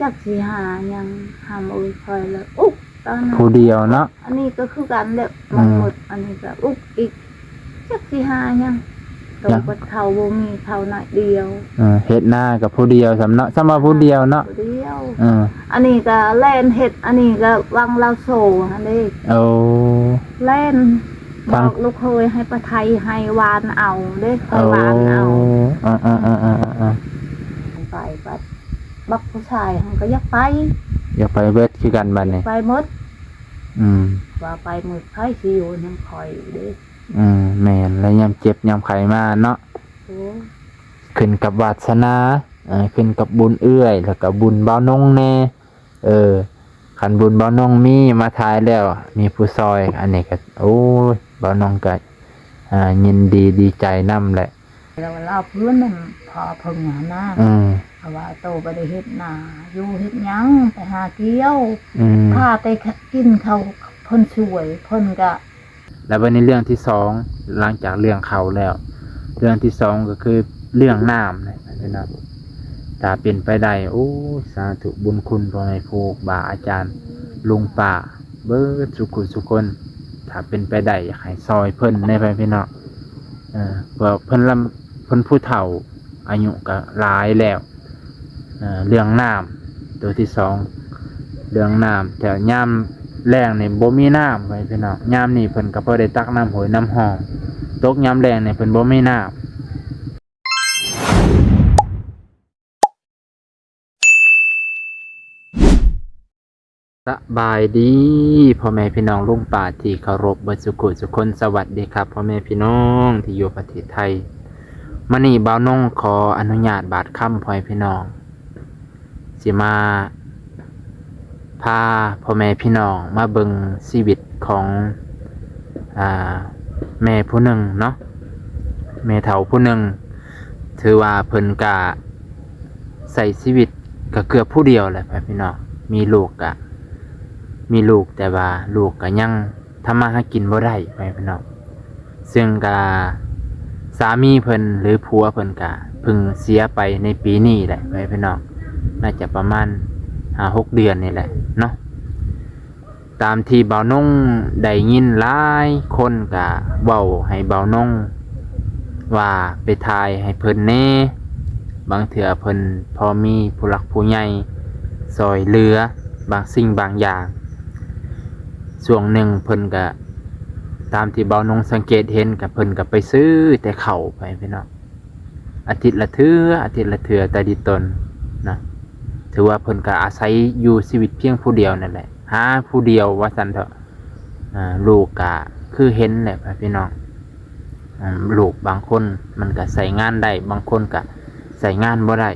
จักสิหายังหามือคอยแล้วอุ๊บตอนนั้น ผู้เดียวเนาะ อันนี้ก็คือกันเด้อมันหมดอันนี้ก็อุ๊บอีกจักสิหายังตรงกับเขาบ่มีเขาหน่อยเดียว เฮ็ดหน้ากับผู้เดียวสำเนาะสำหรับผู้เดียวเนาะ ผู้เดียว เออ อันนี้ก็แล่นเฮ็ดอันนี้ก็วังเราโซอันนี้ เอา แล่นบ ฟัง อกลูกเคยให้ประไทยให้วานเอาเด้คอ เอา ยวานเอา อ่าไปบัดบักผู้ชายมันก็อยากไป อย่าไปเบิดคือกันบัดนี้ ไปหมด อืม ว่าไปหมดไผสิอยู่นำคอยเด้ แม่นแล้วยามเจ็บยามไข้มาเนาะ โอ้ ขึ้นกับวาสนาขึ้นกับบุญเอื้อยแล้วก็บุญเบานงแน่คันบุญเบานงมีมาทายแล้วมีผู้ซอยอันนี้ก็โอ้ยเบานงก็ยินดีดีใจนํแหละ เราเราเพื่อนนั่นพอเพิ่งหาหน้า เพราะว่าโตบ่ได้เฮ็ดนาอยู่เฮ็ดหยังไปหาเกี่ยวพาไปกินเขาเพิ่นช่วยเพิ่นก็ แล้ววันนี้เรื่องที่สองหลังจากเรื่องเขาแล้ว เรื่องที่สองก็คือเรื่องน้ำนะพี่น้องถ้าเป็นไปได้โอ้สาธุบุญคุณพ่อแม่ครูบาอาจารย์ลุงป่าเบิดสุขุสุคนถ้าเป็นไปได้อยากให้ซอยเพิ่นในไปพี่น้องเพราะเพิ่นผู้เฒ่าอายุก็หลายแล้วเรื่องน้ำตัวที่สองเรื่องน้ำแต่ย่ำแรงนี่บ่มีน้ำไปพี่น้องย่ำนี่เพิ่นก็บ่ได้ตักน้ำหอยน้ำหองตกย่ำแรงนี่เพิ่นบ่มีน้ำสบายดีพ่อแม่พี่น้องลุงป่าที่เคารพเบิดสุขุสุคนสวัสดีครับพ่อแม่พี่น้องที่อยู่ประเทศไทยมื้อนี้บ่าวนงขออนุญาตบาดค่ำพ่อแม่พี่น้องสิมาพาพ่อแม่พี่น้องมาเบิ่งชีวิตของแม่ผู้หนึ่งเนาะแม่เฒ่าผู้หนึ่งถือว่าเพิ่นกะใส่ชีวิตก็เกือบผู้เดียวแหละพ่อพี่น้องมีลูกแต่ว่าลูกก็ยังทำมาหากินบ่ได้พ่อพี่น้องซึ่งกะสามีเพิ่นหรือผัวเพิ่นกะเพิ่งเสียไปในปีนี้แหละพ่อพี่น้องน่าจะประมาณ5-6 เดือนนี่แหละเนาะตามที่บ่าวนงได้ยินหลายคนก็เว้าให้บ่าวนงว่าไปทายให้เพิ่นแน่บางเถื่อเพิ่นพอมีผู้หลักผู้ใหญ่ซอยเหลือบางสิ่งบางอย่างช่วงหนึ่งเพิ่นก็ตามที่บ่าวนงสังเกตเห็นกับเพิ่นก็ไปซื้อแต่ข้าวไปพี่น้องอาทิตย์ละเทื่อแต่ดิตนนะถือว่าเพิ่นก็อาศัยอยู่ชีวิตเพียงผู้เดียวนั่นแหละหาผู้เดียวว่าซั่นเถอะลูกก็คือเห็นแหละพี่น้องลูกบางคนมันก็ใส่งานได้บางคนก็ใส่งานบ่ได้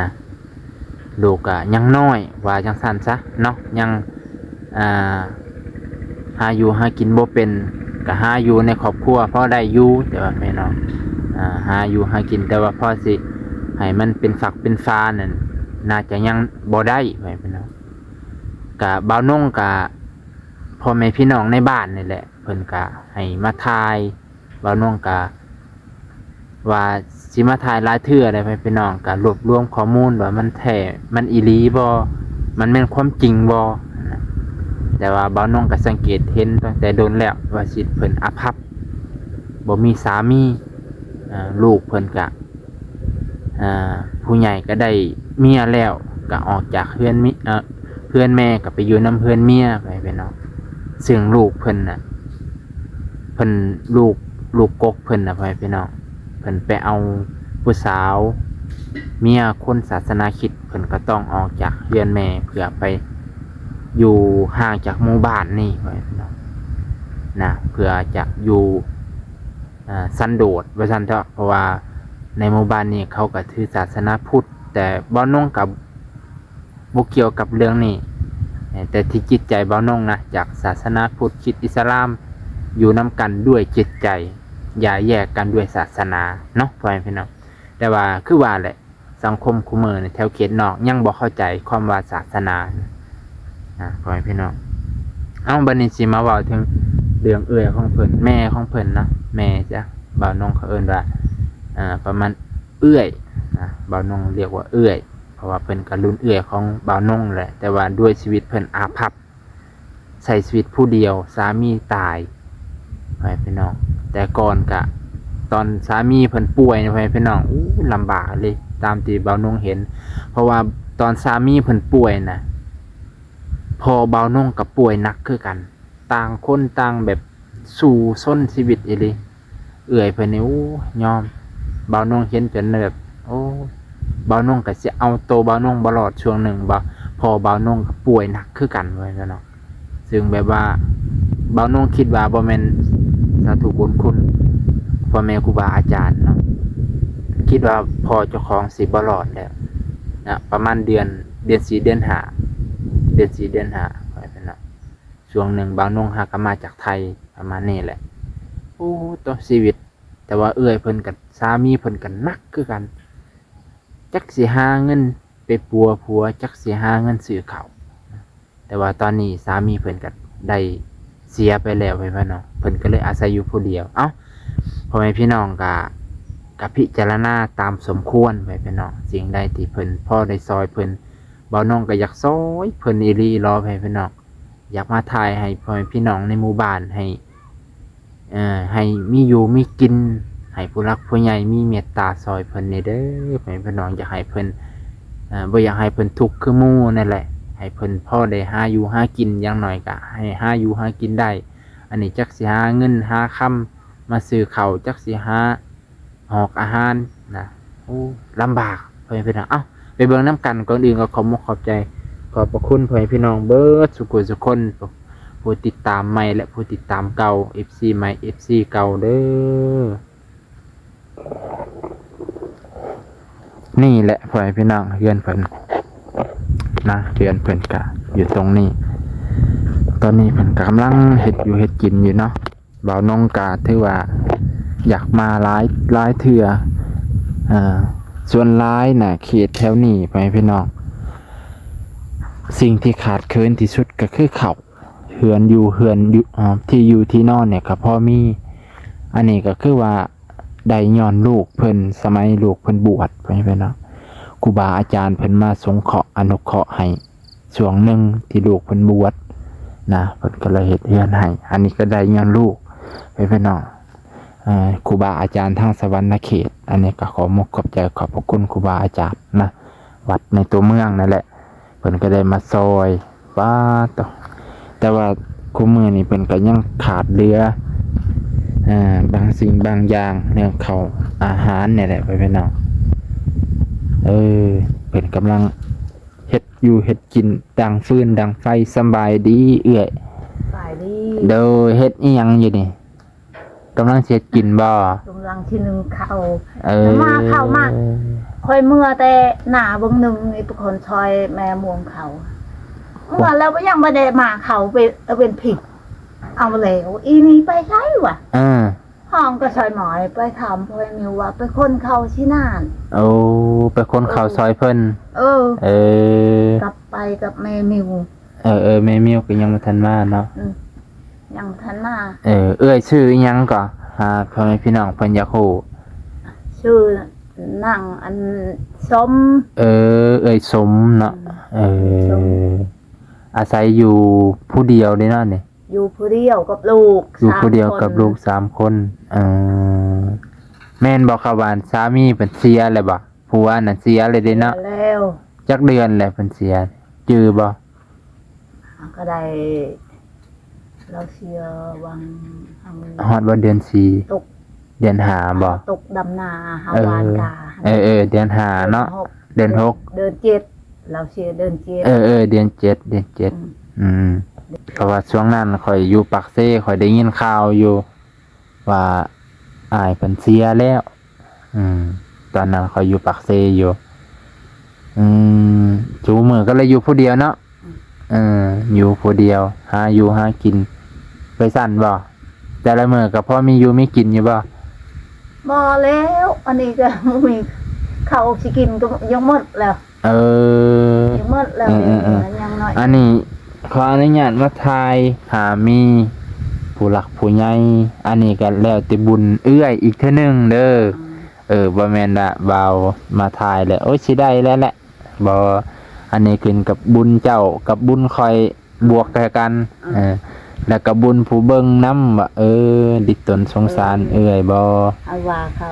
นะลูกก็ยังน้อยว่าจังซั่นซะเนาะยังหาอยู่หากินบ่เป็นก็หาอยู่ในครอบครัวพอได้อยู่แต่ว่าพี่น้องหาอยู่หากินแต่ว่าพอสิให้มันเป็นฝักเป็นฟ้านั่นน่าจะยังบ่ได้พี่น้องกะบ่าวนงกะพ่อแม่พี่น้องในบ้านนี่แหละเพิ่นกะให้มาทายบ่าวนงกะว่าสิมาทายหลายเทื่อได้พี่น้องกะรวบรวมข้อมูลว่ามันแท้มันอีหลีบ่มันเป็นความจริงบ่แต่ว่าบ่าวนงก็สังเกตเห็นตั้งแต่โดนแล้วว่าสิเพิ่นอภัพบ่มีสามีลูกเพิ่นกะผู้ใหญ่ก็ได้เมียแล้วก็ออกจากเพื่อนแม่ก็ไปอยู่น้ำเพื่อนเมียไปเนาะซึ่งลูกเพิ่นน่ะเพิ่นลูกกกเพิ่นน่ะไปเนาะเพิ่นไปเอาผู้สาวเมียคนศาสนาคริสต์เพิ่นก็ต้องออกจากเพื่อนแม่เพื่อไปอยู่ห่างจากหมู่บ้านนี่ไปเนาะนะเพื่อจะอยู่สันโดษว่าซั่นเถอะเพราะว่าในหมู่บ้านนี้เขาก็ถือศาสนาพุทธแต่บ่าวนงกับบ่เกี่ยวกับเรื่องนี้แต่ที่จิตใจบ่าวนงนะจากศาสนาพุทธคริสต์อิสลามอยู่นำกันด้วยจิตใจอย่าแยกกันด้วยศาสนาเนาะพ่อแม่พี่น้องแต่ว่าคือว่าแหละสังคมคุมื้อนี่แถวเขตนอกยังบ่เข้าใจความว่าศาสนาพ่อแม่พี่น้องบัดนี้สิมาเว้าถึงเรื่องเอื้อยของเพิ่นแม่ของเพิ่นเนาะแม่จ้ะบ่าวนงเขาเอิ้นว่าประมาณเอื้อยบ่าวนงเรียกว่าเอื้อย เพราะว่าเพิ่นก็รุ่นเอื้อยของบ่าวนงแหละแต่ว่าด้วยชีวิตเพิ่นอาภัพใช้ชีวิตผู้เดียวสามีตายไปพี่น้องแต่ก่อนก็ตอนสามีเพิ่นป่วยนะไปพี่น้องอู้ลำบากเลยตามที่บ่าวนงเห็นเพราะว่าตอนสามีเพิ่นป่วยนะพอบ่าวนงกับป่วยหนักคือกันต่างคนต่างแบบสู่ส้นชีวิตอีหลีเอื้อยเพิ่นนี่อู้ยอมบ่าวนงเห็นจนแบบโอ้บ่าวนงก็สิเอาโตบ่าวนงบ่รอดช่วงหนึ่งบ่พอบ่าวนงก็ป่วยหนักคือกันเว้ยพี่น้องซึ่งแบบว่าบ่าวนงคิดว่าบ่แม่นสาธุบุญคุณพ่อแม่ครูบาอาจารย์เนาะคิดว่าพอเจ้าของสิบ่รอดแล้วนะประมาณเดือน4เดือน5เดือน4เดือน5ไปพี่น้องช่วงหนึ่งบ่าวนงหาก็มาจากไทยประมาณนี้แหละโอ้ตัวชีวิตแต่ว่าเอื้อยเพิ่นกับสามีเพิ่นกันนักคือกันจักสิหาเงินไปปัวผัวจักสิหาเงินซื้อข้าวแต่ว่าตอนนี้สามีเพิ่นก็ได้เสียไปแล้วไปพี่น้องเพิ่นก็เลยอาศัยอยู่ผู้เดียวเอ้าพ่อแม่พี่น้องก็พิจารณาตามสมควรไปพี่น้องสิ่งใดที่เพิ่นพ่อได้ซอยเพิ่นบ่าวน้องก็อยากซอยเพิ่นอีหลีรอไปพี่น้องอยากมาถ่ายให้พ่อแม่พี่น้องในหมู่บ้านให้มีอยู่มีกินให้ผู้รักผู้ใหญ่มีเมตตาซอยเพิ่นนี่เด้อพ่อแม่พี่น้องอยากให้เพิ่นบ่อยากให้เพิ่นทุกข์คือหมู่นั่นแหละให้เพิ่นพ่อได้หาอยู่หากินอย่างน้อยก็ให้หาอยู่หากินได้อันนี้จักสิหาเงินหาค่ำมาซื้อข้าวจักสิหาหอกอาหารนะโอ้ลำบากพ่อแม่พี่น้องเอ้าไปเบิ่งน้ำกันก่อนอื่นก็ขอบใจขอบพระคุณพ่อแม่พี่น้องเบิดสุขุสุขคนผู้ติดตามใหม่และผู้ติดตามเก่า FC ใหม่ FC เก่าเด้อนี่แหละพ่อแม่พี่น้องเฮือนเพิ่นนะเฮือนเพิ่นก็อยู่ตรงนี้ตอนนี้เพิ่นก็กำลังเฮ็ดอยู่เฮ็ดกินอยู่เนาะบ่าวนงก็ถือว่าอยากมาหลายเทื่อส่วนหลายน่ะเขตแถวนี้พ่อแม่พี่น้องสิ่งที่ขาดเคินที่สุดก็คือข้าวเฮือนอยู่ที่อยู่ที่นอนเนี่ยก็พอมีอันนี้ก็คือว่าได้ย้อนลูกเพิ่นสมัยลูกเพิ่นบวชไปเนาะครูบาอาจารย์เพิ่นมาสงเคราะห์อนุเคราะห์ให้ช่วงหนึ่งที่ลูกเพิ่นบวชนะเพิ่นก็เลยเฮ็ดเฮือนให้อันนี้ก็ได้ย้อนลูกไปเนาะครูบาอาจารย์ทางสวรรณเขตอันนี้ก็ขอมกขอบใจขอบพระคุณครูบาอาจารย์นะวัดในตัวเมืองนั่นแหละเพิ่นก็ได้มาซอยว่าต่อแต่ว่าคู่มือนี่เพิ่นก็ยังขาดเหลือบางสิ่งบางอย่างเรื่องข้าวอาหารเนี่ยแหละไปพี่น้องเพิ่นกำลังเฮ็ดอยู่เฮ็ดกินดังฟืนดังไฟสบายดีเอื้อยสบายดีโดยเฮ็ดอีหยังอยู่นี่กำลังเฮ็ดกินบ่กำลังที่นึงข้าวมาข้าวมากค่อยเมื่อแต่หน้าเบิ่งนึงไอ้คนซอยแม่ม่วงเขาเมื่อแล้วก็ยังบ่ได้มาเขาเป็นผิดเอาแล้วอีนี่ไปใช้วะห้องก็ซอยหมอยไปถามพ่อมิวว่าไปคนเขาที่น่านโอ้ไปคนเขาซอยเพิ่นกลับไปกับแม่มิวแม่มิวก็ยังบ่ทันมาเนาะยังทันมาเอ้ยชื่ออีหยังก่อพ่อแม่พี่น้องเพิ่นอยากฮู้ชื่อนั่งอันสมเอ้ยสมเนาะอาศัยอยู่ผู้เดียวได้เนาะนี่อยู่ผู้เดียวกับลูกอยู่ผู้เดียวกับลูก3คนแม่นบ่ครับว่าสามีเพิ่นเสียแล้วบ่ผัวน่ะเสียเลยเด้เนาะแล้วจักเดือนแล้วเพิ่นเสียจื้อบ่ก็ได้เราเสียวังฮอดว่าเดือน4ตกเดือน5บ่ตกดำนาหาวานกาเดือน5เนาะเดือน6เดือน7เราเสียเดือน7เดือน7เพราะว่าช่วงนั้นข่อยอยู่ปากเซ่ข่อยได้ยินข่าวอยู่ว่าอ้ายเพิ่นเสียแล้วตอนนั้นข่อยอยู่ปากเซ่อยู่จูมือก็เลยอยู่ผู้เดียวเนาะอยู่ผู้เดียวหาอยู่หากินไปสั่นบ่แต่ละมื้อก็พอมีอยู่มีกินอยู่บ่แล้วอันนี้ก็มีข้าวสิกินก็ยังหมดแล้วยังหมดแล้วยังน้อยอันนี้ขออนุญาตมาทายหามีผู้หลักผู้ใหญ่อันนี้ก็แล้วแต่บุญเอื้อยอีกเทื่อนึงเด้อบ่แม่นว่าเบามาทายแล้วโอ้ยสิได้แล้วแหละ บ่อันนี้ขึ้นกับบุญเจ้ากับบุญคอยบวกกันแล้วก็บุญผู้เบิ่งนำว่าดิตนสงสารเอื้อยบ่ เอาว่าเขา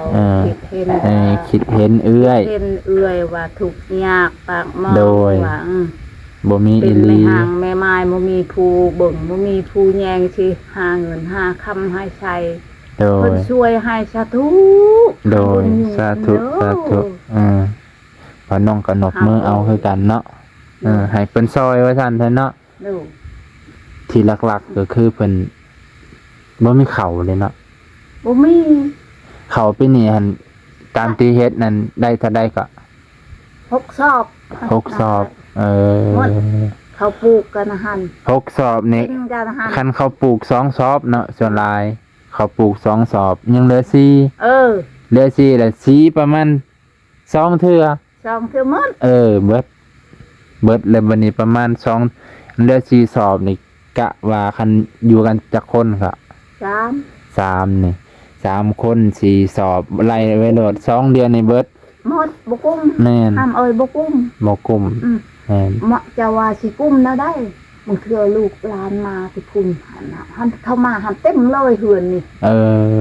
คิดเห็นเอื้อย เห็นเอื้อยว่าทุกข์ยากปากหม้อ โดย ว่า บ่มี เป็ อี น ห แม่ ลี ห่างแม่ไม้บ่มีผู้เบิ่งบ่มีผู้แยงสิหาเงินหาคำให้ใช้ โด เพิ่ ย นช่วยให้สาธุ โดยสาธุพอน้องก็นบมือเอาคือกันเนาะให้เพิ่นซอยว่าซั่นเถอะเนาะ ดู ที่หลักๆก็คือเพิ่นบ่มีข้าวเลยเนาะ บ่มี ข้าวปีนี้หั่นตามที่เฮ็ดนั่นได้เท่าใดก็ 6 สอบ 6 สอบ เขาปลูกกันหั่น 6 สอบนี่ กินกันหั่น คันเขาปลูก2 สอบเนาะส่วนหลายเขาปลูก2 สอบยังเหลือ4เหลือ4แล้วสีประมาณ2เทื่อ 2 เทื่อหมด เบิดเลยบัดนี้ประมาณ2เหลือ4 สอบนี่กะว่าคันอยู่กันจักคนก็ 3นี่3คน4 สอบไล่ไว้โลด2เดือนนี่เบิด หมดบ่กุ้ม แม่น ห้ามบ่กุ้ม บ่กุมแม่น เหมาะจะว่าสิกุ้มนะได้บางเทื่อลูกหลานมาที่พุ่นหันเข้ามาหันเต็มเลยเฮือนนี่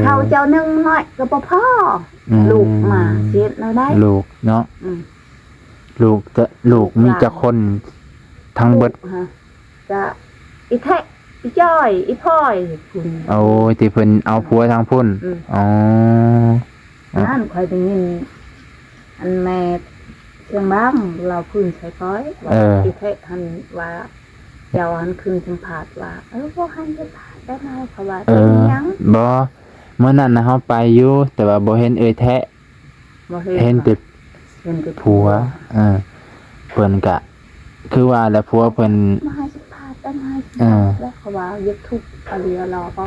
เขาเจ้านึงน้อยก็บ่พอลูกมาเฮ็ดแล้วได้ ลูกเนาะลูกมีจักคนทั้งเบิด จะอีแทะอีจ้อยอีพ่อยพุ่น โอ้ยที่เพิ่นเอาผัวทางพุ่นอ๋อ นั่นค่อยได้ยินอันแม่เชียงบ้างเราพื้นใส่ก้อยว่าอีแทะหันว่าเจ้าหันขึ้นสัมภาษณ์ว่าบ่หันสัมภาษณ์ได้ไหมเพราะว่าเป็นหยัง บ่เมื่อนั้นน่ะเฮาไปอยู่แต่ว่าบ่เห็นเอ่ยแท้ บ่ เห็นแต่ผัวเพิ่นก็คือว่าแล้วผัวเพิ่น มาให้สัมภาษณ์ได้ไหมแล้วเขาว่ายึดทุกข์อะไรรอบ่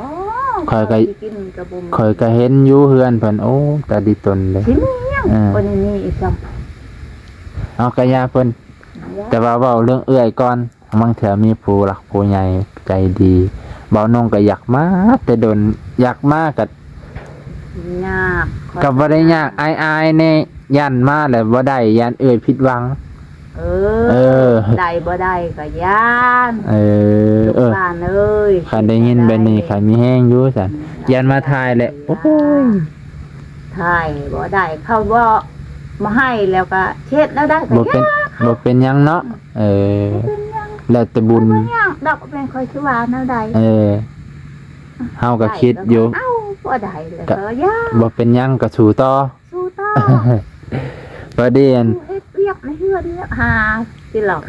กินกระบุม ข่อยก็เห็นอยู่เฮือนเพิ่นโอ้ตาดีตนเลย สิมีหยังคนนี้อีกจัง เอากะยาเพิ่นแต่ว่าเว้าเรื่องเอื้อยก่อนบางเทื่อมีผู้หลักผู้ใหญ่ใจดีเบาน้องก็อยากมาแต่โดนอยากมาก็ ยาก ก็บ่ได้ยากอายๆแน่ย่านมาแล้วบ่ได้ย่านเอื้อยผิดหวัง ได้บ่ได้ก็ย่านบ้านเอ้ย คันได้ยินแบบนี้คันมีแห้งอยู่ซั่นย่านมาทายแหละโอ้ย ถ่ายบ่ได้เขาบ่มาให้แล้วก็เช็ดแล้วได้ก็ บ่เป็นหยังเนาะแล้วแต่บุญ บ่ยังดอกเป็นค่อยสิว่าแนวใด เฮาก็คิดอยู่ เอ้าบ่ได้แล้วก็ย่า บ่เป็นหยังก็สู้ต่อ สู้ต่อ ประเด็น เฮ็ดเวียกในเฮือนเนี่ยหาสิหลอก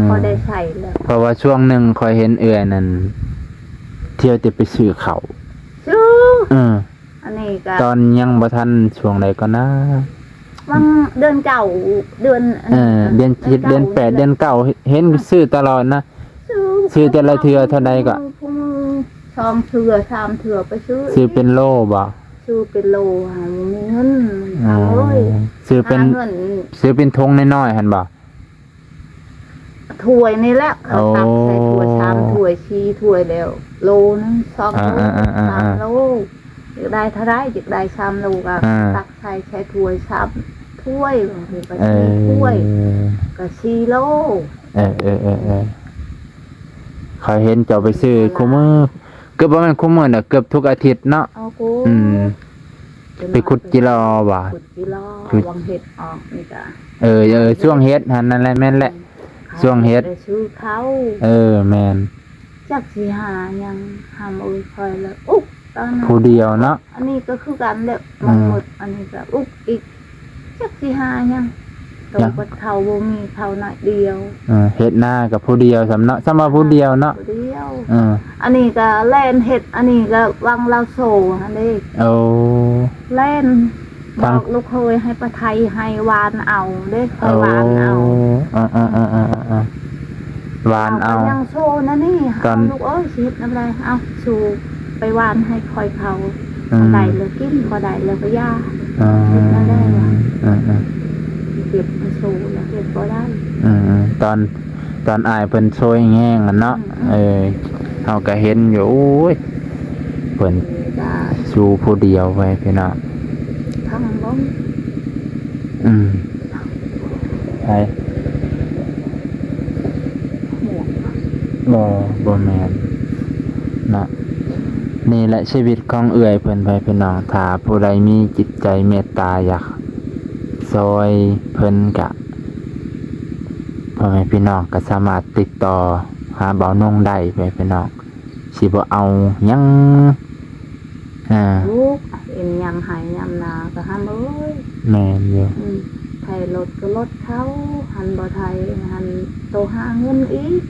พอได้ใช้แล้ว เพราะว่าช่วงหนึงค่อยเห็นเอื้อยนั่นเที่ยวแต่ไปซื้อข้าว ซื้ออันนี้ก็ ตอนยังบ่ทันช่วงใดก็นะ วังเดือนเก่าเดือน เดือน7เดือน8เดือน9เห็นซื้อตลอดนะซื้อแต่ละเทื่อเท่าใดก็ 2 เทื่อ 3 เทื่อไปซื้อ เป็นโลบ่ ซื้อเป็นโลหามีเงินเอาเอ้ย ซื้อเป็นธงน้อยๆหั่นบ่ ถ้วยนี่แหละเขาตักใส่ถ้วย3ถ้วย4ถ้วยแล้วโลนึง2โล3โลอยากได้เท่าไรอยากได้3โลก็ตักใส่ถ้วย3ถ้วยบางทีก็4ถ้วยก็4โลเขาเห็นเจ้าไปซื้อคุมื้อเกือบบ่แม่นคุมื้อน่ะเกือบทุกอาทิตย์เนาะไปขุดจิรอบ่ขุดจิรอวางเห็ดออกนี่จ้ะช่วงเฮ็ดหั่นนั่นแหละแม่นแหละช่วงเฮ็ดชื่อเขาแม่น จักสิหายังหามอุ้ยคอยแล้วอุ๊บตอนนั้น ผู้เดียวเนาะ อันนี้ก็คือกันแหละมันหมดอันนี้ก็อุ๊บอีกจักสิหายังตรงกับเขาบ่มีเขาหน่อยเดียวเฮ็ดหน้ากับผู้เดียวสำเนาะสำหรับผู้เดียวเนาะผู้เดียวอันนี้ก็แล่นเฮ็ดอันนี้ก็วังเราโซอันนี้แล่นบอกลูกเคยให้ป้าไทยให้วานเอาเด้เคยวานเอาวานเอายังโซนะนี่ลูกเอ้ยสิเฮ็ดนำไรเอาสูไปวานให้คอยเขาได้เลยกินบ่ได้เลยก็ย่าเฮ็ดมาได้ว่าเก็บมาโซแล้วเฮ็ดบ่ได้ตอนอายเพิ่นโซยแห้งเนาะเฮาก็เห็นอยู่โอ้ยเพิ่นสู้ผู้เดียวไว้พี่น้องทั้งบ่ใช่ บ่แม่นนะนี่แหละชีวิตของเอื้อยเพิ่นไปพี่น้องถ้าผู้ใดมีจิตใจเมตตาอยากซอยเพิ่นกะพ่อแม่พี่น้องก็สามารถติดต่อหาเบานงได้ไปพี่น้องสิบ่เอาหยังลูกเอ็นยำหายยำนาก็ห้ามเอ้ย แม่นอยู่ ไทยรถก็รถเขาหันบ่ไทยหันโตหาเงินอีก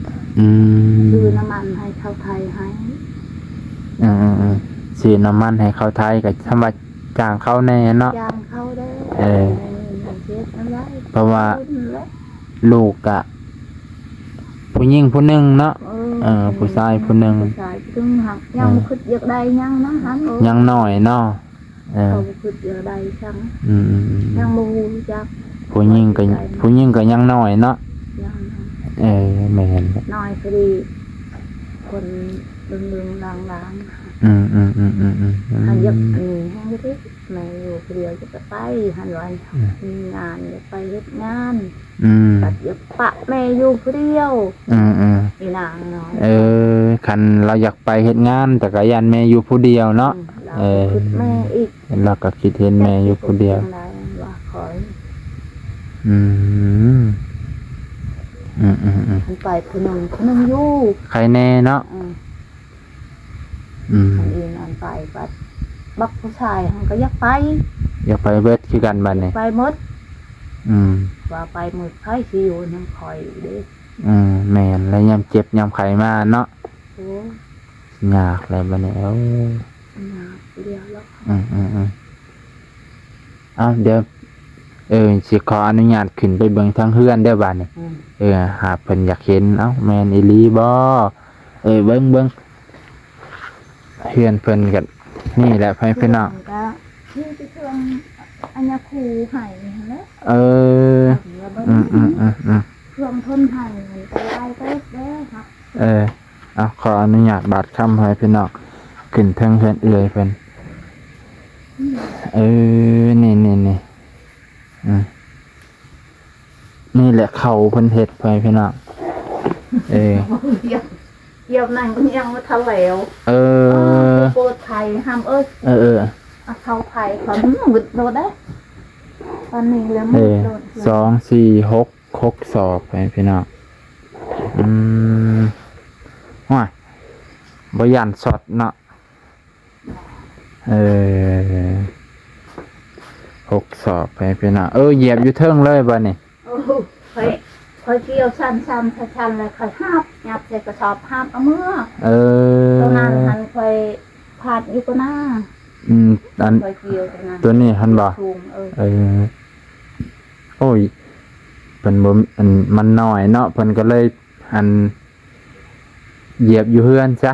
ซื้อน้ำมันให้เขาไทยให้ ซื้อน้ำมันให้เขาไทยก็ทำว่าจ้างเขาแน่เนาะ ยามเขาได้ เพราะว่าลูกอะผู้หญิงผู้หนึ่งเนาะผู้ชายผู้หนึ่ง ผู้ชายผู้หนึ่งหักยังบ่คิดอยากได้ยังนะหัน ยังน้อยเนาะเขาบ่คิดอยากได้จังยังบ่รู้จัก ผู้หญิงก็ยังน้อยเนาะ ยัง แม่น น้อยพอดีคนดึงๆลางๆหันยักอันนี้แห้งก็ได้แม่อยู่คนเดียวจะไปหันวันมีงานจะไปเฮ็ดงานตัดอยากปะแม่อยู่คนเดียวอีนางน้อยคันเราอยากไปเฮ็ดงานแต่ก็ยันแม่อยู่ผู้เดียวเนาะคิดแม่อีก เราก็คิดเห็นแม่อยู่ผู้เดียวว่าขอไปคนหนึ่งอยู่ใครแน่เนาะอันอื่นอันไปบักผู้ชายมันก็อยากไปเบิดคือกันบัดนี้ไปหมดว่าไปหมดไผสิอยู่นำคอยเด้แม่นแล้วยามเจ็บยามไข้มาเนาะโอ้ยากแล้วบัดนี้ยากเดียวแล้วเดี๋ยวสิขออนุญาตขึ้นไปเบิ่งทางเฮือนได้บัดนี้หากเพิ่นอยากเห็นแม่นอีหลีบ่เบิ่งเฮือนเพิ่นก็นี่แหละพี่น้องนี่สิเครื่องอัญญคูให้แหละเครื่องทนให้มันก็ได้เด้ครับขออนุญาตบาดคำให้พี่น้องขึ้นทางเฮือนเอื้อยเพิ่นนี่นี่แหละเขาเพิ่นเฮ็ดไปพี่น้องเยี่ยมนั่งก็ยังว่าทะเลวโปรดไทยห้ามเขาไผ่เขามึดโดดได้ตอนนี้แล้วมึดโดด2 4 6 สอบไปพี่น้องว้าบ่ยันสดเนาะ6 สอบไปพี่น้องเหยียบอยู่เทิงเลยบัดนี้คอยเกี่ยวชันเลยคอยห้าบหยับใส่กระสอบห้าบเอาเมื่อตอนนั้นหันคอยผาดอยู่ก็หน้าคอยเกี่ยวตรงนั้นตัวนี้หันบ่โอ้ยเพิ่นบ่มันน้อยเนาะเพิ่นก็เลยหันเหยียบอยู่เฮือนซะ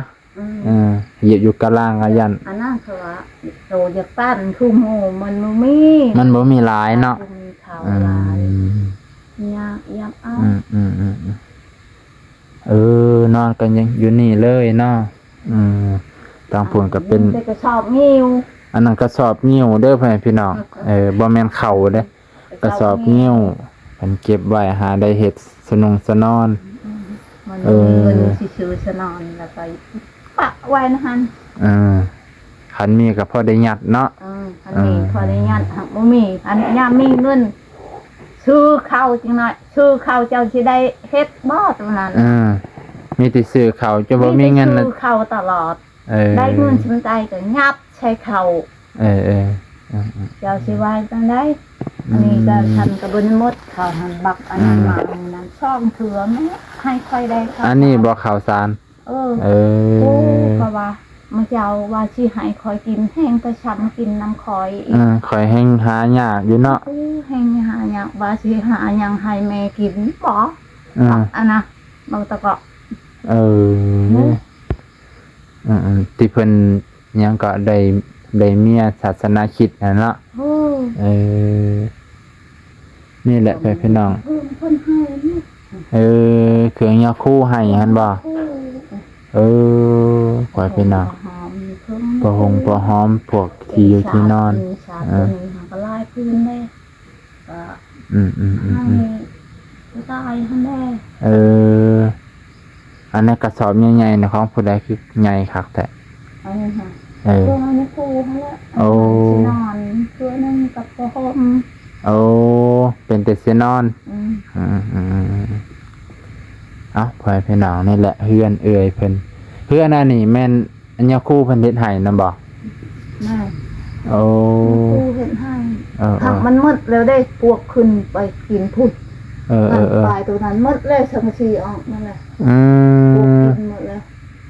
เหยียบอยู่กะล่างอะยันอันนั้นคือว่าโตจะปั้นทุ่มโหมันบ่มีหลายเนาะยากนอนกันยังอยู่นี่เลยเนาะตางผลก็เป็นกระสอบงิ้วอันนั้นกระสอบงิ้วเด้อพี่น้องบ่แม่นเข่าเด้กระสอบงิ้วมันเก็บไว้หาได้เฮ็ดสนอนมันสิซื้อสนอนแล้วก็ปะไว้นะฮั่นคันมีก็พอได้ยัดเนาะคันมีพอได้ยัดหักบ่มีอันยามมีเงินซื้อข้าวจังหน่อยซื้อข้าวเจ้าสิได้เฮ็ดบ่ตรงนั้นมีแต่ซื้อข้าวจะบ่มีเงินซื้อข้าวตลอดได้เงินสนใจก็ยับใช้ข้าวเจ้าสิว่าจังได๋อันนี้ก็ทันก็บ่หมดข้าวหันบักอันนั้นมาอันนั้นช่องเถือแม่ให้ค่อยได้ข้าวอันนี้บ่ข้าวสารโก็ว่ามาเจ้าว่าสิให้คอยกินแห้งแต่ฉันกินน้ำคอยคอยแห้งหายากอยู่เนาะแห้งหายากว่าสิหาหยังให้แม่กินบ่อันน่ะบ่ตะเกาะที่เพิ่นยังก็ได้เมียศาสนาคริสต์เนาะนี่แหละพี่น้องเครื่องยาคู่ให้หั่นบ่ปล่อยเป็นปะหอมพวกที่อยู่ที่นอนก็ลายพื้นได้ก็ตายหั่นแน่ อันนั้นกระสอบใหญ่ๆนะของผู้ใดคือใหญ่คักแต่ อันนี้ค่ะ เออ ตัวนี้ครูเขาละ โอ้ ที่นอนตัวนึงกับตัวห่ม โอ้เป็นแต่เสยนอน อืม เอ้าพ่อพี่น้องนี่แหละเฮือนเอ่ยเพิ่นเฮือนอันนี้แม่นอันยาคู่เพิ่นเฮ็ดให้นำบ่ แม่ โอ้ ครูเห็นให้ เออ หักมันมืดแล้วได้ปวกขึ้นไปกินพุด เออ ปลายตัวนั้นมืดเลยสังสีออกนั่นแหละ อื ปวก ม กินหมดแล้ว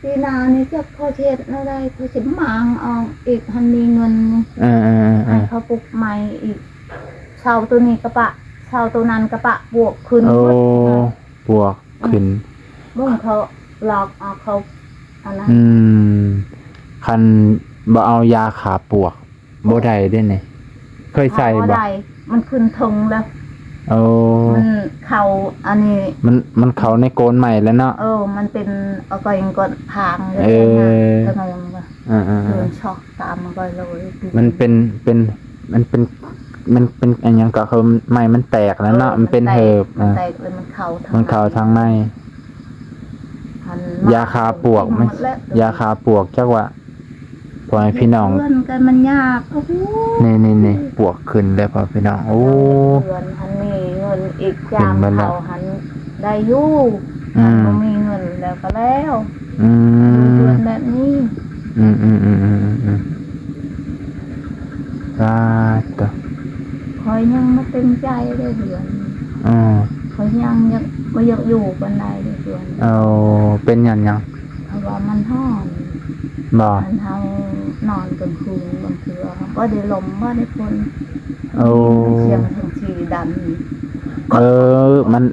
ปีหนานี่จะพอเช็ดอะไรพอเช็ดหมางออกอีกทันมีเงิน เออ ให้เขาปลุกใหม่อีกเช่าตัวนี้กระปะเช่าตัวนั้นกระปะบวกขึ้น โอ้ หมด บวกขึ้น บุ้งเขาหลอกเอาเขาอันนั้น คันบ่เอายาขาปวกบ่ได้เด้นี่เคยใส่ เอา บ่ ได้มันขึ้นทงแล้ว โอ้ มันเข่าอันนี้ มันเข้าในโกนใหม่แล้วเนาะ มันเป็นเอาก็ยังก่อนพางเลย เออ นะก็งงว่า เออ ช็อกตามมาก็เลย มันเป็นอันหยังก็คือใหม่มันแตกแล้วเนาะมันเป็นเหิบ มันแตกเลยมันเข่า มันเข้าทางใน ยาคาปวกมันยาคาปวกจักว่าพอให้พี่น้อง เพื่อนกันมันยากโอ้โห นี่ปวกขึ้นเลยพอพี่น้องโอ้ เดือนหันมีเงินอีกยาม ขึ้นมาแล้ว เขาหันได้อยู่ อืม บ่มีเงินแล้วก็แล้ว อื เดื ม อนแบบนี้ สาธุ คอยยังมาเต็มใจเลยเดือน อืม คอยยังไม่อยากอยู่บันไดเลยเดือน เอาเป็นหยัง เพราะว่ามันห้อน บ่ มันเฮานอนกลางคืนบางเทื่อก็ได้ลมก็ได้ฝน โอ้ เสียงทั้งชีดัน มัน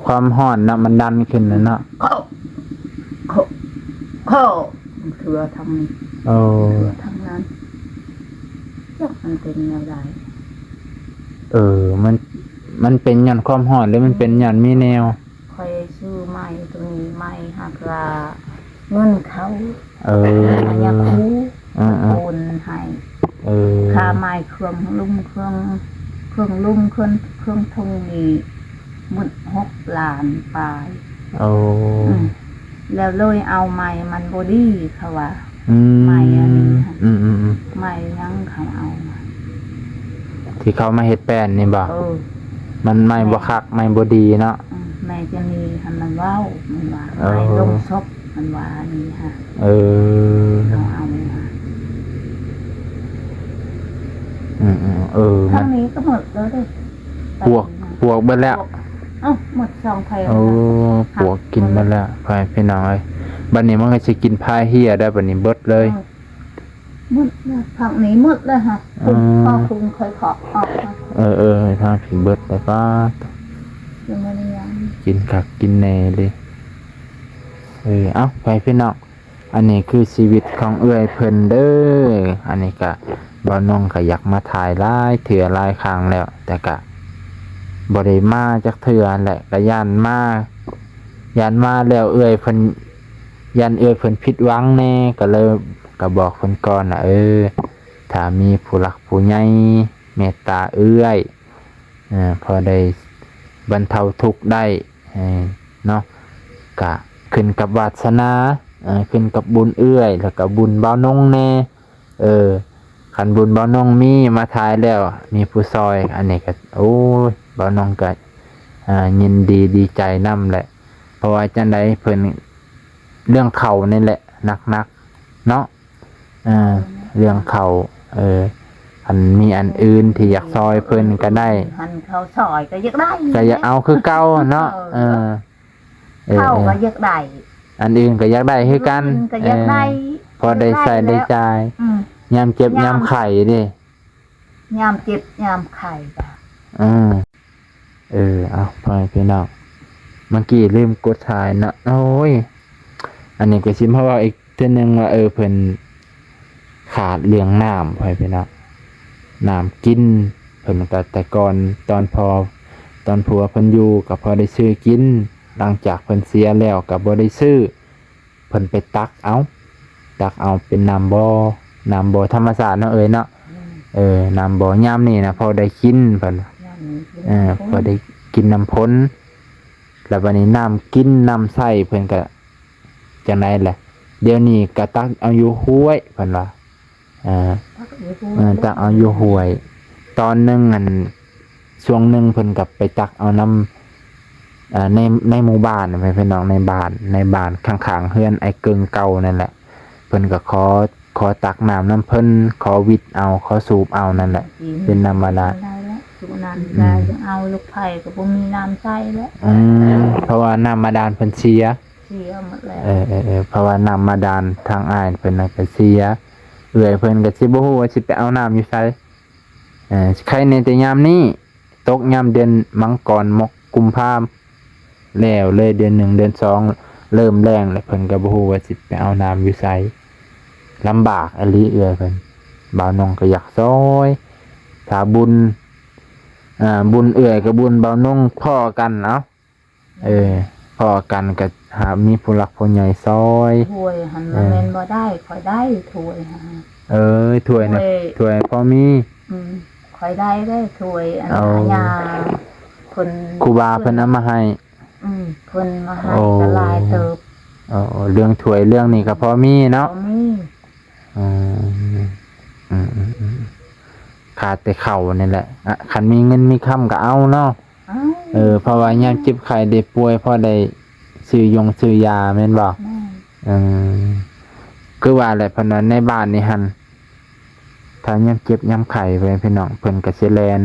ความร้อนนะมันดันขึ้นแล้วเนาะ เข้าเทื่อทางนี้ โอ้ เทื่อทางนั้นจักมันเป็นอะไร มันเป็นหยันความร้อนหรือมันเป็นหยันมีแนว คอยซื้อไม้ตรงนี้ไม้หักลาเงินเขา อันยาคู โอนให้ ค่าไม้เครื่องลุ่มเครื่องลุ่มเครื่องทงนี่หมด6 ล้านปลาย โอ้ แล้วเลยเอาไม้มันบอดี้เขาว่า ไม้ อันนี้ค่ะ อืม ไม้ยังเขาเอามา ที่เขามาเฮ็ดแป้นนี่บ่มันไม่บ่คักไม่บ่ดีเนาะ แม่จะมีทำมันว่าวมันว่า เออ ไม้ลงศพมันว่านี่ฮะ เออ เขาเอามา มั ทาน งนี้ก็หมดแล้วเลย ปวกเบิดแล้ว หมด2 แผง โอ้ปวกกินเบิดแล้วไปพี่น้องเอ้ยบัดนี้มันก็สิกินพายเหียได้บัดนี้เบิดเลย หมดแล้วผักนี้หมดเลยค่ะคุณพ่อคุณเคยขอออกมา ทางผีเบิดแล้วก็ ยังไม่ได้ยัง กินคักกินแหน่เลยเอ้าไปพี่น้องอันนี้คือชีวิตของเอื้อยเพิ่นเด้ออันนี้ก็บ่น้องก็อยากมาถ่ายหลายเถื่อหลายครั้งแล้ว แต่ก็บ่ได้มาจักเถื่อแหละก็ย่านมาแล้วเอื้อยเพิ่นผิดหวังแน่ก็เลยก็บอกเพิ่นก่อนน่ะถ้ามีผู้หลักผู้ใหญ่เมตตาเอื้อยพอได้บรรเทาทุกข์ได้เนาะก็ขึ้นกับวาสนาขึ้นกับบุญเอื้อยแล้วก็บุญเบานงแน่คันบุญเบานงมีมาทายแล้วมีผู้ซอยอันนี้ก็โอ้ยเบานงก็ยินดีใจนำแหละเพราะว่าจังไดเพิ่นเรื่องเขานี่แหละนักเนาะเรื่องเขาอันมีอันอื่นที่อยากซอยเพิ่นก็ได้ หันเขาซอยก็อยากได้ ก็อยากเอาคือเก่าเนาะเข้าก็อยากได้ อันอื่นก็อยากได้คือกัน ก็อยากได้ พอได้ใส่ได้จ่ายยามเจ็บยามไข้ดิ ยามเจ็บยามไข้จ้ะ เอาไปพี่น้องเมื่อกี้ลืมกดถ่ายเนาะโอ้ยอันนี้ก็สิเพราะว่าอีกเทื่อนึงว่าเพิ่นขาดเรื่องน้ำไปพี่น้องน้ำกินเพิ่นก็แต่ก่อนตอนผัวเพิ่นอยู่ก็พอได้ซื้อกินหลังจากเพิ่นเสียแล้วก็บ่ได้ซื้อเพิ่นไปตักเอาเป็นน้ำบ่ธรรมชาติเนาะเนาะน้ำบ่ยามนี่นะพอได้กินเพิ่นพอได้กินน้ำพ้นแล้วบัดนี้น้ำกินน้ำใส่เพิ่นก็ จังได๋แหละเดี๋ยวนี้ก็ตักเอาอยู่ห้วยเพิ่นว่าตักเอาอยู่ห้วย ตอนหนึงอันช่วงหนึงเพิ่นก็ไปตักเอาน้ำในหมู่บ้านไปพี่น้องในบ้านข้างๆเฮือนไอ้เกิงเก่านั่นแหละเพิ่นก็ขอตักน้ำเพนขอวิทย์เอาขอสูบเอานั่นแหละเป็นธรรมดาสูบน้ำได้ยังเอาลูกไผ่ก็บ่มีน้ำใช้แล้วเพราะว่าน้ำบาดาลเพิ่นเสียหมดแล้วเพราะว่าน้ำบาดาลทางอ้ายเพิ่นน่ะก็เสียเอื้อยเพิ่นก็สิบ่ฮู้ว่าสิไปเอาน้ำอยู่ไสใครในแต่ยามนี้ตกยามเดือนมังกรมกกุมภาพันธ์แล้วเลยเดือน1เดือน2เริ่มแล้งแล้วเพิ่นก็บ่ฮู้ว่าสิไปเอาน้ำอยู่ไสลำบากอลีเอื้อยเพิ่นบ่าวน้องก็อยากซอยถ้าบุญเอื้อยกับบุญบ่าวน้องพ้อกันเนาะพ้อกันก็หามีผู้หลักผู้ใหญ่ซอยถ้วยหันมาแม่นบ่ได้ค่อยได้ถ้วยหั่นถ้วยน่ะถ้วยพอมีค่อยได้ถ้วยอันญาเพิ่นครูบาเพิ่นเอามาให้เพิ่นมาให้ก็หลายเติบเรื่องถ้วยเรื่องนี้ก็พอมีเนาะพอมีขาดแต่เข่านี่แหละคันมีเงินมีคำก็เอาเนาะเพราะว่ายามเจ็บไข้ได้ป่วยพอได้ซื้อยาแม่นบ่คือว่าแหละเพิ่นว่าในบ้านนี่หั่นถ้ายามเจ็บยามไข้ไปพี่น้องเพิ่นก็สิแล่น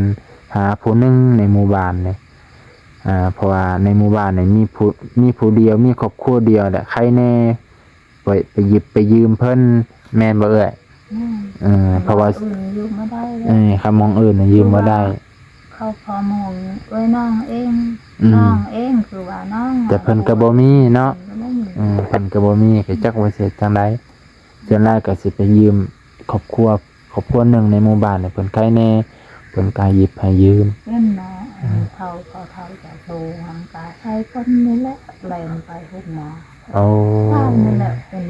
หาผู้หนึงในหมู่บ้านนี่เพราะว่าในหมู่บ้านนี่มีผู้เดียวมีครอบครัวเดียวแหละใครแน่ไปหยิบไปยืมเพิ่นแม่นบ่เอ้ยเพราะว่ายืมบ่ได้คำมองอื่นยืมบ่ได้เขาพอมองน้องเองคือว่าน้องแต่เพิ่นก็บ่มีเนาะเพิ่นก็บ่มีก็จักว่าสิจังได๋ส่วนหลายก็สิไปยืมครอบครัวหนึงในหมู่บ้านนี่เพิ่นใครแน่เพิ่นก็หยิบให้ยืมเพิ่นเนาะเขาจะโทรหาก็ใช้คนนี่แหละแล่นไปทุกหมอนั่นแหละเป็น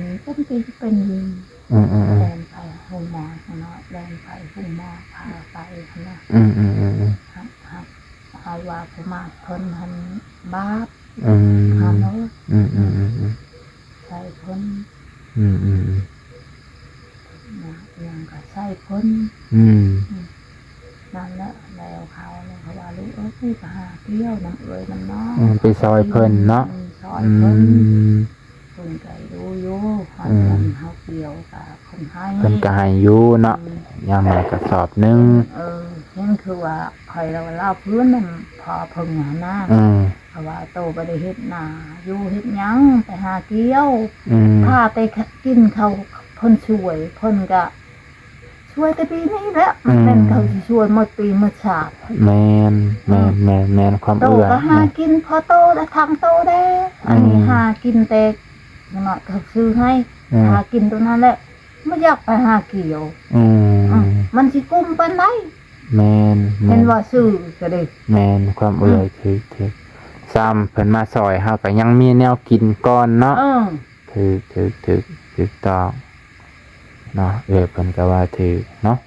แรงไปหุ่มหมอเนาะแรงไปหุ่มหมอพาไปนะเอาว่าผมมาคนหันบาปหาเนาะใส่คนยังก็ใส่คนนั่นแหละแล้วเขาว่าลูกพี่ไปหาเที่ยวน้ำน้ำน้องไปซอยเพิ่นเนาะซอยเพิ่นไก่ดูอยู่เขาเกี่ยวกับคนให้เพิ่นก็ให้อยู่เนาะยังไงกระสอบนึงนั่นคือว่าคอยเราเล่าพื้นมันพอเพิ่งหน้าเพราะว่าโตไปได้เฮ็ดหน้าอยู่เฮ็ดยังไปหาเกี่ยวพาไปกินเขาเพิ่นช่วยเพิ่นก็ช่วยแต่ปีนี้แหละเป็นเขาที่ช่วยหมดปีหมดชาติแม่นความเอื้อโตก็หากินพอโตได้ทางโตได้อันนี้หากินแต่หน่อยเขาซื้อให้หากินตรงนั้นแหละไม่อยากไปหาเกี่ยวมันสิกุ้มปานใดแม่นเป็นว่าซื้อก็ได้แม่นความเอื้อถือซ้ำเพิ่นมาซอยเฮาก็ยังมีแนวกินก่อนเนาะถือต้องเนาะเพิ่นก็ว่าถือเนาะ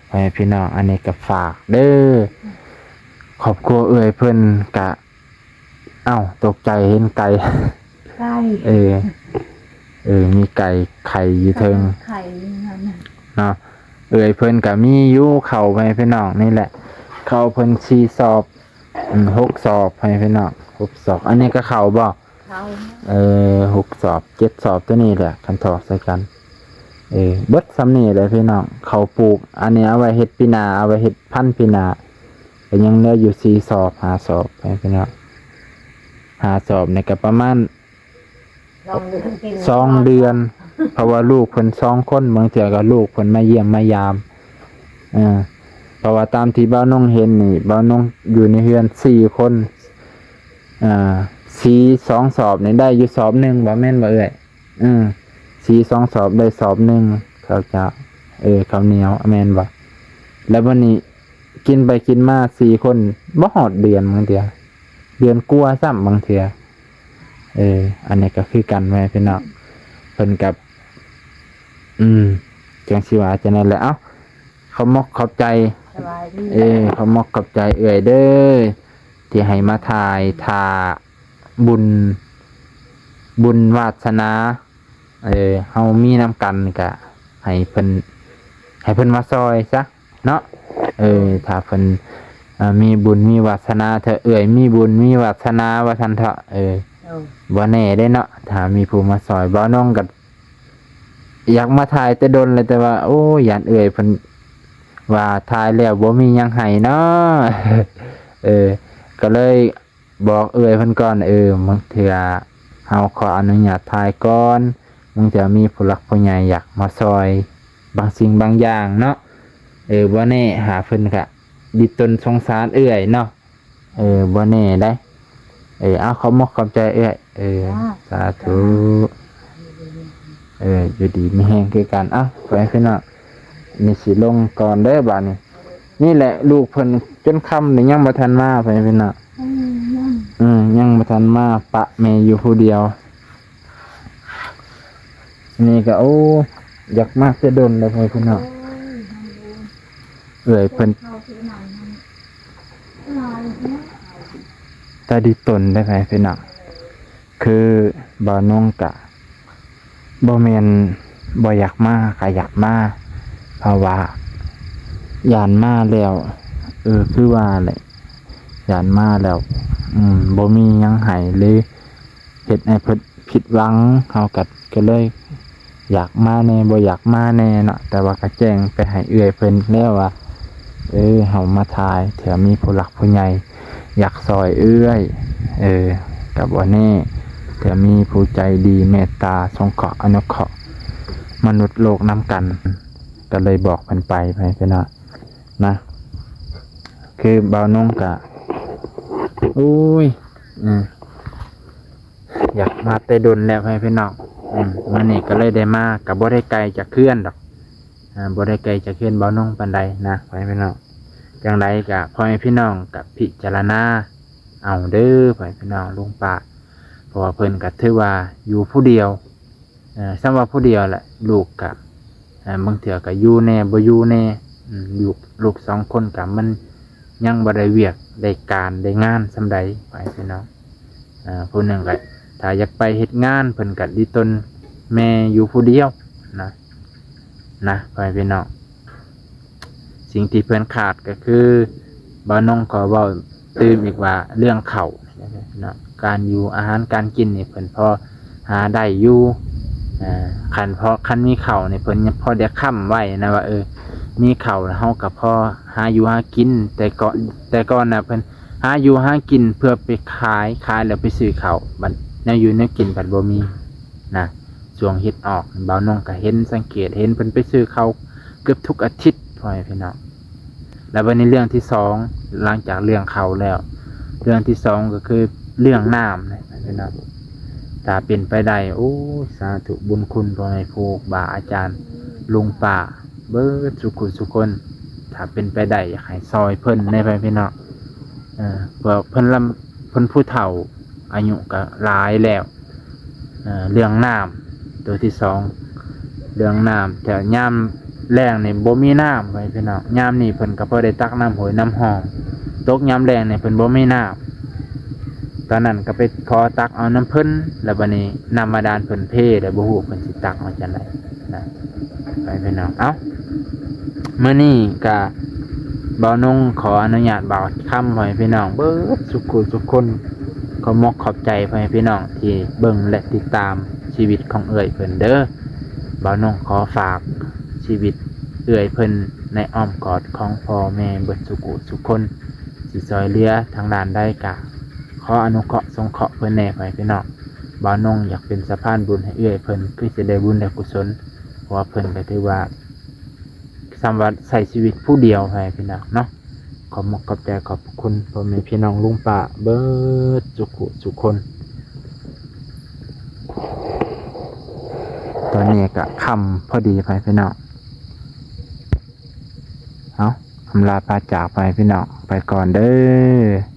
ไปพี่น้องอันนี้ก็ฝากเด้อครอบครัวเพิ่นก็ตกใจเห็นไก่มีไก่ไข่อยู่เทิงไข่นั่นเนาะเพิ่นก็มีอยู่เข้าไปพี่น้องนี่แหละเข้าเพิ่น4สอบ6สอบให้พี่น้อง6สอบอันนี้ก็เข้าบ่6สอบ7สอบตัวนี้แหละคันถอดใส่กันเบิดซ้ำนี่เลยพี่น้องเขาปลูกอันนี้เอาไว้เฮ็ดปีนาเอาไว้เฮ็ดพันธุ์ปีนาก็ยังเหลืออยู่4สอบ5สอบให้พี่น้อง5สอบนี่ก็ประมาณ2 เดือนเพราะว่าลูกเพิ่น2คนบางเทื่อก็ลูกเพิ่นมาเยี่ยมมายามเพราะว่าตามที่บ้านน้องเห็นนี่บ้านน้องอยู่ในเฮือน4คน2สอบนี่ได้อยู่สอบนึงบ่แม่นบ่เอ้ย2สอบได้สอบนึงเขาจะข้าวเหนียวแม่นบ่แล้ววันนี้กินไปกินมา4คนบ่ฮอดเดือนบางเทื่อเดือนกว่าซ้ำบางเทื่ออันนี้ก็คือกันแม่พี่น้องเพิ่นกับจังสิว่าจังได๋แหละเขามอกขอบใจเขามอกขอบใจเด้อที่ให้มาถ่ายทาบุญ บุญวาสนาเฮามีน้ำกันก็ให้เพิ่นมาซอยซะเนาะถ้าเพิ่นมีบุญมีวาสนาเถอะมีบุญมีวาสนาว่าซั่นเถอะบ่แน่ได้เนาะถ้ามีผู้มาซอยบ่น้องก็อยากมาถ่ายแต่ดนเลยแต่ว่าโอ้ยานเพิ่นว่าถ่ายแล้วบ่มีหยังให้เนาะ ก็เลยบอกเพิ่นก่อนมึงเถื่อเฮาขออนุญาตถ่ายก่อนมึงจะมีผู้หลักผู้ใหญ่อยากมาซอยบางสิ่งบางอย่างเนาะบ่แน่หาเพิ่นก็ดิตนสงสารเนาะบ่แน่ได้เอาขอบมกขอบใจสาธุอยู่ดีมีแฮงคือกันไปเพิ่นเนาะนี่สิลงก่อนเด้อบัดนี้นี่แหละลูกเพิ่นจนค่ำนี่ยังบ่ทันมาไปเพิ่นเนาะยังบ่ทันมาปะแม่อยู่ผู้เดียวนี่ก็โอ้อยากมากจะดนเลยเพิ่นเนาะเพิ่นตาดีตนได้เพิ่นเนาะคือบ่น้องกะบ่แม่นบ่อยากมาก็อยากมาเพราะว่ายานมาแล้วคือว่าแหละยานมาแล้วบ่มีหยังให้เลยเฮ็ดให้เพิ่นผิดหวังเฮาก็เลยอยากมาแน่บ่อยากมาแน่เนาะแต่ว่าก็แจ้งไปให้เพิ่นแล้วว่าเฮามาถ่ายเถื่อมีผู้หลักผู้ใหญ่อยากซอยก็บ่แน่แต่มีผู้ใจดีเมตตาสงเคราะห์อนุเคราะห์มนุษย์โลกนำกันก็เลยบอกเพิ่นไปเนาะนะคือบ่าวนงกะอยากมาแต่ดนแล้วพี่น้องมื้อนี้ก็เลยได้มาก็บ่ได้ไกลจากเพื่อนดอกบ่ได้ไกลจากเพื่อนบ่าวนงปานใดนะพี่น้องจังไดก็พ่อแม่พี่น้องก็พิจารณาเอาเด้อพี่น้องลุงป้าเพราะว่าเพิ่นก็ถือว่าอยู่ผู้เดียวซ้ำว่าผู้เดียวแหละลูกก็บางเทื่อก็อยู่แน่บ่อยู่แน่ลูก2คนก็มันยังบ่ได้เวียกได้การได้งานซำใดพี่น้องผู้หนึงก็ถ้าอยากไปเฮ็ดงานเพิ่นก็ดิตนแม่อยู่ผู้เดียวนะพี่น้องสิ่งที่เพิ่นขาดก็คือบ่น้องขอเว้าตื่มอีกว่าเรื่องข้าวนะการอยู่อาหารการกินนี่เพิ่นพอหาได้อยู่คันมีข้าวนี่เพิ่นยังพอได้ค้ำไว้นะว่ามีข้าวแล้วเฮาก็พอหาอยู่หากินแต่ก่อนน่ะเพิ่นหาอยู่หากินเพื่อไปขายแล้วไปซื้อข้าวบัดแนวอยู่แนวกินบัดบ่มีนะช่วงเฮ็ดออกบ่าวน้องก็เห็นสังเกตเห็นเพิ่นไปซื้อข้าวเกือบทุกอาทิตย์พ่อแม่พี่น้องแล้ววันนี้เรื่องที่2หลังจากเรื่องข้าวแล้วเรื่องที่2ก็คือเรื่องน้ำนะพี่น้องถ้าเป็นไปได้โอ้สาธุบุญคุณพ่อแม่ครูบาอาจารย์ลุงป้าเบิดทุกคนถ้าเป็นไปได้อยากให้ซอยเพิ่นในพี่น้องเพื่อเพิ่นผู้เฒ่าอายุก็หลายแล้วเรื่องน้ำตัวที่2เรื่องน้ำแต่ยามแรงนี่บ่มีน้ำพี่น้องยามนี่เพิ่นก็บ่ได้ตักน้ำหอยน้ำห้องตกยามแรงนี่เพิ่นบ่มีน้ำตอนนั้นก็ไปขอตักเอาน้ำเพิ่นแล้วบัดนี้น้ำบาดาลเพิ่นเพแล้วบ่ฮู้เพิ่นสิตักเอาจังได๋นะพี่น้องมื้อนี้ก็บ่าวนงขออนุญาตบ่าวค่ำให้พี่น้องเบิดทุกคนขอมกขอบใจให้พี่น้องที่เบิ่งและติดตามชีวิตของเพิ่นเด้อบ่าวนงขอฝากชีวิตเพิ่นในอ้อมกอดของพ่อแม่เบิดทุกคนสิซอยเหลือทางด้านใดก็ขออนุเคราะห์สงเคราะห์เพิ่นแน่พี่น้องบ่าวนงอยากเป็นสะพานบุญให้เพิ่นคือสิได้บุญได้กุศลเพราะว่าเพิ่นก็ถือว่าสำหรับใส่ชีวิตผู้เดียวให้พี่น้องเนาะขอบขอบใจขอบคุณพ่อแม่พี่น้องลุงป้าเบิดทุกคนตอนนี้ก็ค่ำพอดีพี่น้องอำลาพาจากไปพี่น้องไปก่อนเด้อ